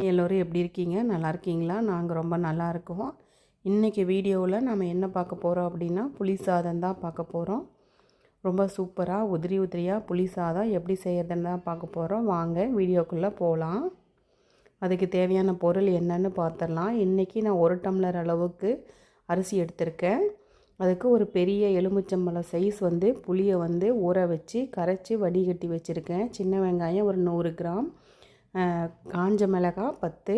எல்லோரும் எப்படி இருக்கீங்க? நல்லா இருக்கீங்களா? நாங்கள் ரொம்ப நல்லா இருக்கோம். இன்றைக்கி வீடியோவில் நம்ம என்ன பார்க்க போகிறோம் அப்படின்னா, புளி சாதம் தான் பார்க்க போகிறோம். ரொம்ப சூப்பராக உதிரி உதிரியாக புளி சாதம் எப்படி செய்கிறதுன்னு தான் பார்க்க போகிறோம். வாங்க வீடியோக்குள்ளே போகலாம். அதுக்கு தேவையான பொருள் என்னன்னு பார்த்துடலாம். இன்றைக்கி நான் 1 டம்ளர் அளவுக்கு அரிசி எடுத்திருக்கேன். அதுக்கு ஒரு பெரிய எலுமிச்சம்பழம் சைஸ் புளியை ஊற வச்சு கரைச்சி வடிகட்டி வச்சுருக்கேன். சின்ன வெங்காயம் ஒரு 100 கிராம், காஞ்ச மிளகாய் 10,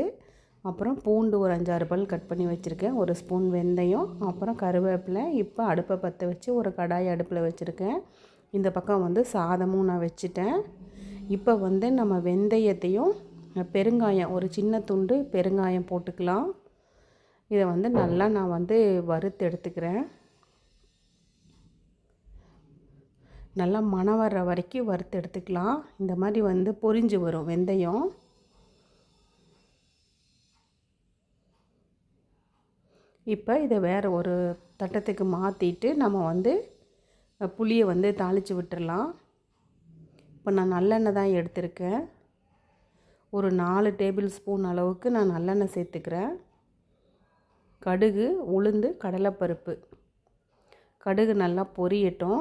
அப்புறம் பூண்டு ஒரு 5-6 பல் கட் பண்ணி வச்சுருக்கேன், ஒரு ஸ்பூன் வெந்தயம், அப்புறம் கருவேப்பிலை. இப்போ அடுப்பை பற்ற வச்சு ஒரு கடாய் அடுப்பில் வச்சுருக்கேன். இந்த பக்கம் சாதமும் நான் வச்சுட்டேன். இப்போ நம்ம வெந்தயத்தையும் பெருங்காயம், ஒரு சின்ன துண்டு பெருங்காயம் போட்டுக்கலாம். இதை நல்லா நான் வறுத்து எடுத்துக்கிறேன். நல்லா மணம் வர்ற வரைக்கும் வறுத்து எடுத்துக்கலாம். இந்த மாதிரி பொரிஞ்சு வரும் வெந்தயம். இப்போ இதை வேறு ஒரு தட்டத்துக்கு மாற்றிட்டு நம்ம புளியை தாளித்து விட்டுடலாம். இப்போ நான் நல்லெண்ணெய் தான் எடுத்திருக்கேன். ஒரு 4 டேபிள் ஸ்பூன் அளவுக்கு நான் நல்லெண்ணெய் சேர்த்துக்கிறேன். கடுகு, உளுந்து, கடலைப்பருப்பு. கடுகு நல்லா பொரியட்டும்.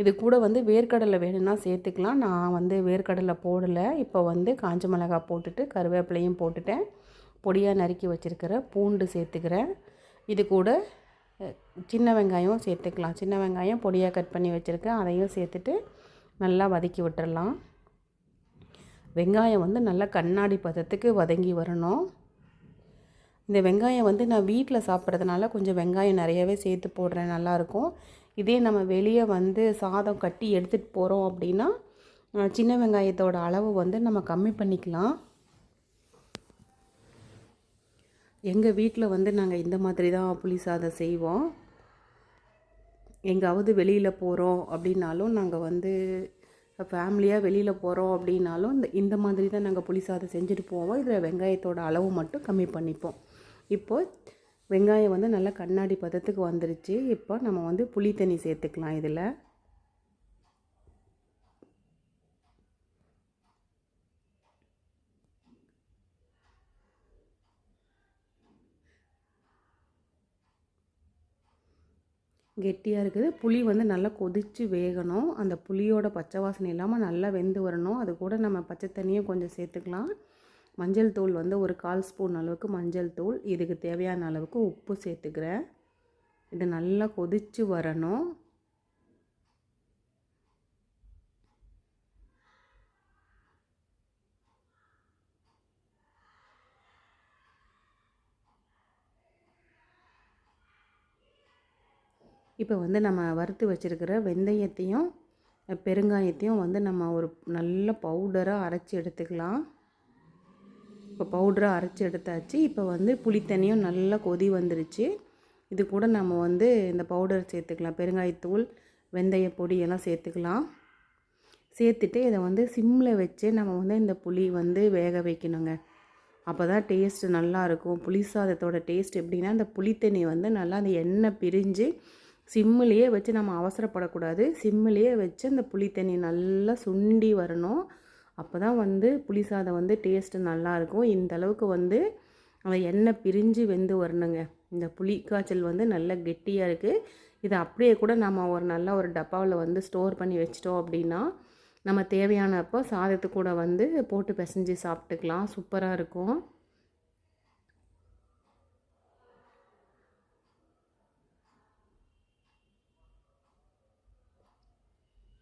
இது கூட வேர்க்கடலை வேணும்னா சேர்த்துக்கலாம். நான் வேர்க்கடலை போடலை. இப்போ காஞ்ச மிளகாய் போட்டுட்டு கருவேப்பிலையும் போட்டுட்டேன். பொடியாக நறுக்கி வச்சுருக்கிற பூண்டு சேர்த்துக்கிறேன். இது கூட சின்ன வெங்காயம் சேர்த்துக்கலாம். சின்ன வெங்காயம் பொடியாக கட் பண்ணி வச்சுருக்கேன், அதையும் சேர்த்துட்டு நல்லா வதக்கி விட்டுறலாம். வெங்காயம் நல்லா கண்ணாடி பதத்துக்கு வதங்கி வரணும். இந்த வெங்காயம் நான் வீட்டில் சாப்பிட்றதுனால கொஞ்சம் வெங்காயம் நிறையவே சேர்த்து போடுறேன், நல்லாயிருக்கும். இதே நம்ம வெளியே சாதம் கட்டி எடுத்துகிட்டு போகிறோம் அப்படின்னா சின்ன வெங்காயத்தோட அளவு நம்ம கம்மி பண்ணிக்கலாம். எங்கள் வீட்டில் நாங்கள் இந்த மாதிரி தான் புளி சாதம் செய்வோம். எங்காவது வெளியில் போகிறோம் அப்படின்னாலும், நாங்கள் ஃபேமிலியாக வெளியில் போகிறோம் அப்படின்னாலும் இந்த மாதிரி தான் நாங்கள் புளி சாதம் செஞ்சுட்டு போவோம். இதில் வெங்காயத்தோட அளவு மட்டும் கம்மி பண்ணிப்போம். இப்போது வெங்காயம் நல்லா கண்ணாடி பதத்துக்கு வந்துருச்சு. இப்போ நம்ம புளி தண்ணி சேர்த்துக்கலாம். இதில் கெட்டியாக இருக்குது. புளி நல்லா கொதித்து வேகணும். அந்த புளியோட பச்சை வாசனை இல்லாமல் நல்லா வெந்து வரணும். அது கூட நம்ம பச்சை தண்ணியும் கொஞ்சம் சேர்த்துக்கலாம். மஞ்சள் தூள் ஒரு 1/4 ஸ்பூன் அளவுக்கு மஞ்சள் தூள். இதுக்கு தேவையான அளவுக்கு உப்பு சேர்த்துக்கிறேன். இது நல்லா கொதித்து வரணும். இப்போ நம்ம வறுத்து வச்சுருக்கிற வெந்தயத்தையும் பெருங்காயத்தையும் நம்ம ஒரு நல்ல பவுடராக அரைச்சி எடுத்துக்கலாம். இப்போ பவுடராக அரைச்சி எடுத்தாச்சு. இப்போ புளித்தண்ணியும் நல்லா கொதி வந்துருச்சு. இது கூட நம்ம இந்த பவுடர் சேர்த்துக்கலாம். பெருங்காயத்தூள், வெந்தய பொடியெல்லாம் சேர்த்துக்கலாம். சேர்த்துட்டு இதை சிம்மில் வச்சு நம்ம இந்த புளி வேக வைக்கணுங்க. அப்போ தான் டேஸ்ட்டு நல்லாயிருக்கும். புளி சாதத்தோட டேஸ்ட் எப்படின்னா, இந்த புளித்தண்ணி நல்லா அந்த எண்ணெய் பிரிஞ்சு சிம்மிலேயே வச்சு, நம்ம அவசரப்படக்கூடாது. சிம்மிலேயே வச்சு அந்த புளித்தண்ணி நல்லா சுண்டி வரணும். அப்போ தான் புளி சாதம் டேஸ்ட்டு நல்லாயிருக்கும். இந்த அளவுக்கு அந்த எண்ணெய் பிரிஞ்சு வெந்து வரணுங்க. இந்த புளி காய்ச்சல் நல்லா கெட்டியாக இருக்குது. இதை அப்படியே கூட நம்ம ஒரு நல்ல ஒரு டப்பாவில் ஸ்டோர் பண்ணி வச்சிட்டோம் அப்படின்னா, நம்ம தேவையானப்போ சாதத்து கூட போட்டு பிசைஞ்சு சாப்பிட்டுக்கலாம். சூப்பராக இருக்கும்.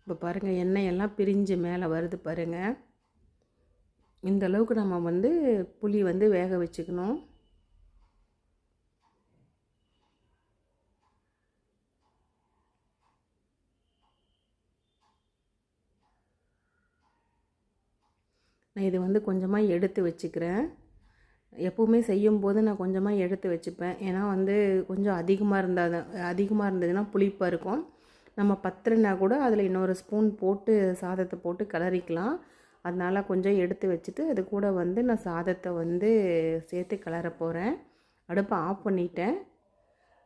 இப்போ பாருங்கள், எண்ணெய் எல்லாம் பிரிஞ்சு மேலே வருது பாருங்கள். இந்த அளவுக்கு நம்ம புளி வேக வச்சுக்கணும். நான் இது கொஞ்சமாக எடுத்து வச்சுக்கிறேன். எப்போவுமே செய்யும்போது நான் கொஞ்சமாக எடுத்து வச்சுப்பேன். ஏன்னா கொஞ்சம் அதிகமாக இருந்ததுன்னா புளிப்பாக இருக்கும். நம்ம பத்தலைனா கூட அதில் இன்னொரு ஸ்பூன் போட்டு சாதத்தை போட்டு கிளறிக்கலாம். அதனால் கொஞ்சம் எடுத்து வச்சுட்டு அது கூட நான் சாதத்தை சேர்த்து கிளற போகிறேன். அடுப்பை ஆஃப் பண்ணிட்டேன்.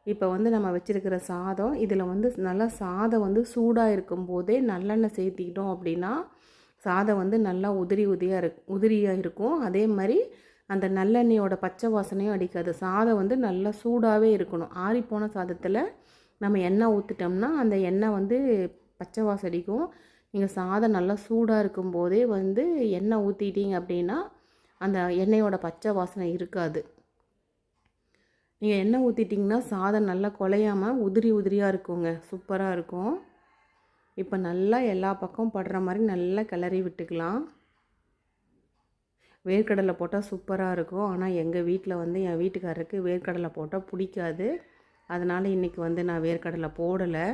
இப்போ நம்ம வச்சுருக்கிற சாதம் இதில் நல்லா சாதம் சூடாக இருக்கும்போதே நல்லெண்ணெய் சேர்த்திக்கிட்டோம் அப்படின்னா சாதம் வந்து நல்லா உதிரியாக இருக்கும். அதே மாதிரி அந்த நல்லெண்ணெயோட பச்சை வாசனையும் அடிக்காது. சாதம் வந்து நல்லா சூடாகவே இருக்கணும். ஆறிப்போன சாதத்தில் நம்ம எண்ணெய் ஊற்றிட்டோம்னா அந்த எண்ணெய் வந்து பச்சை வாசம் அடிக்கும். நீங்கள் சாதம் நல்லா சூடாக இருக்கும்போதே வந்து எண்ணெய் ஊற்றிட்டீங்க அப்படின்னா அந்த எண்ணெயோட பச்சை வாசனை இருக்காது. நீங்கள் எண்ணெய் ஊற்றிட்டிங்கன்னா சாதம் நல்லா குலையாமல் உதிரியாக இருக்குங்க. சூப்பராக இருக்கும். இப்போ நல்லா எல்லா பக்கம் படுற மாதிரி நல்லா கிளறி விட்டுக்கலாம். வேர்க்கடலை போட்டால் சூப்பராக இருக்கும். ஆனால் எங்கள் வீட்டில் வந்து என் வீட்டுக்காரருக்கு வேர்க்கடலை போட்டால் பிடிக்காது. அதனால் இன்றைக்கி வந்து நான் வேர்க்கடலை போடலை.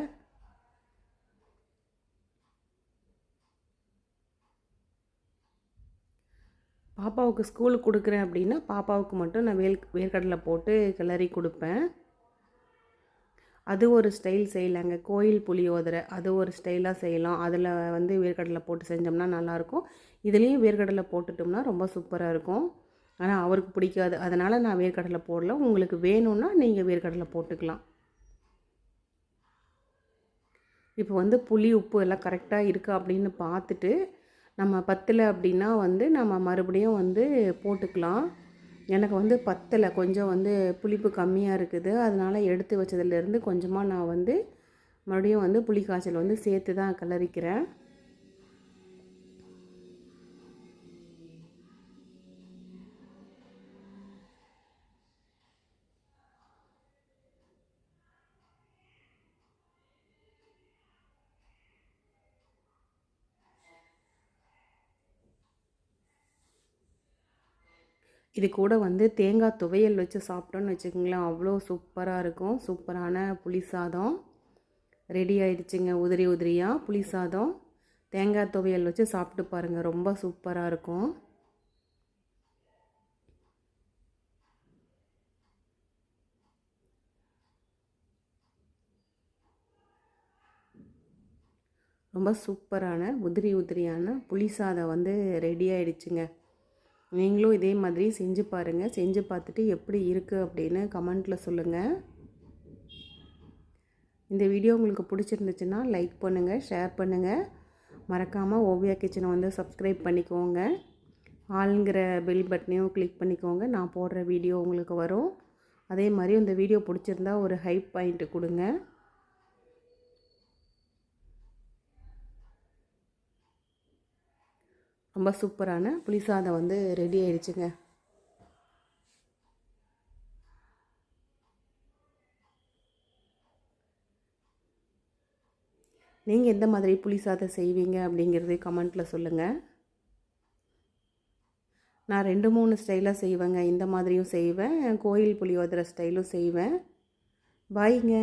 பாப்பாவுக்கு ஸ்கூலுக்கு கொடுக்குறேன் அப்படின்னா பாப்பாவுக்கு மட்டும் நான் வேர்க்கடலை போட்டு கிளறி கொடுப்பேன். அது ஒரு ஸ்டைல் செய்யலாங்க. கோயில் புளியோதரை அது ஒரு ஸ்டைலாக செய்யலாம். அதில் வந்து வேர்க்கடலை போட்டு செஞ்சோம்னா நல்லாயிருக்கும். இதுலேயும் வேர்க்கடலை போட்டுட்டோம்னா ரொம்ப சூப்பராக இருக்கும். ஆனால் அவருக்கு பிடிக்காது. அதனால் நான் வேர்க்கடலை போடல. உங்களுக்கு வேணும்னா நீங்கள் வேர்க்கடலை போட்டுக்கலாம். இப்போ வந்து புளி உப்பு எல்லாம் கரெக்டாக இருக்கா அப்படின்னு பார்த்துட்டு நம்ம பத்தலை அப்படின்னா வந்து நம்ம மறுபடியும் வந்து போட்டுக்கலாம். எனக்கு வந்து பத்தலை, கொஞ்சம் வந்து புளிப்பு கம்மியாக இருக்குது. அதனால் எடுத்து வச்சதுலேருந்து கொஞ்சமாக நான் வந்து மறுபடியும் வந்து புளி காய்ச்சல் வந்து சேர்த்து தான் கிளறிக்கிறேன். இது கூட வந்து தேங்காய் துவையல் வச்சு சாப்பிட்டோன்னு வச்சுக்கோங்களேன், அவ்வளோ சூப்பராக இருக்கும். சூப்பரான புளி சாதம் ரெடி ஆயிடுச்சுங்க. உதிரியாக புளி சாதம் தேங்காய் துவையல் வச்சு சாப்பிட்டு பாருங்கள், ரொம்ப சூப்பராக இருக்கும். ரொம்ப சூப்பரான உதிரியான புளி சாதம் வந்து ரெடி ஆயிடுச்சுங்க. நீங்களும் இதே மாதிரி செஞ்சு பாருங்கள். செஞ்சு பார்த்துட்டு எப்படி இருக்குது அப்படின்னு கமெண்ட்டில் சொல்லுங்கள். இந்த வீடியோ உங்களுக்கு பிடிச்சிருந்துச்சுன்னா லைக் பண்ணுங்கள், ஷேர் பண்ணுங்கள். மறக்காமல் ஓவியா கிச்சனை வந்து சப்ஸ்கிரைப் பண்ணிக்கோங்க. ஆளுங்கிற பெல் பட்டனையும் கிளிக் பண்ணிக்கோங்க. நான் போடுற வீடியோ உங்களுக்கு வரும். அதே மாதிரி இந்த வீடியோ பிடிச்சிருந்தா ஒரு ஹைப் பாயிண்ட்டு கொடுங்க. ரொம்ப சூப்பரான புளி சாதம் வந்து ரெடி ஆயிடுச்சுங்க. நீங்கள் எந்த மாதிரி புளி சாதம் செய்வீங்க அப்படிங்கிறதே கமெண்ட்டில் சொல்லுங்கள். நான் 2-3 ஸ்டைலாக செய்வேங்க. இந்த மாதிரியும் செய்வேன், கோயில் புளியோதரை ஸ்டைலும் செய்வேன். பாய்ங்க.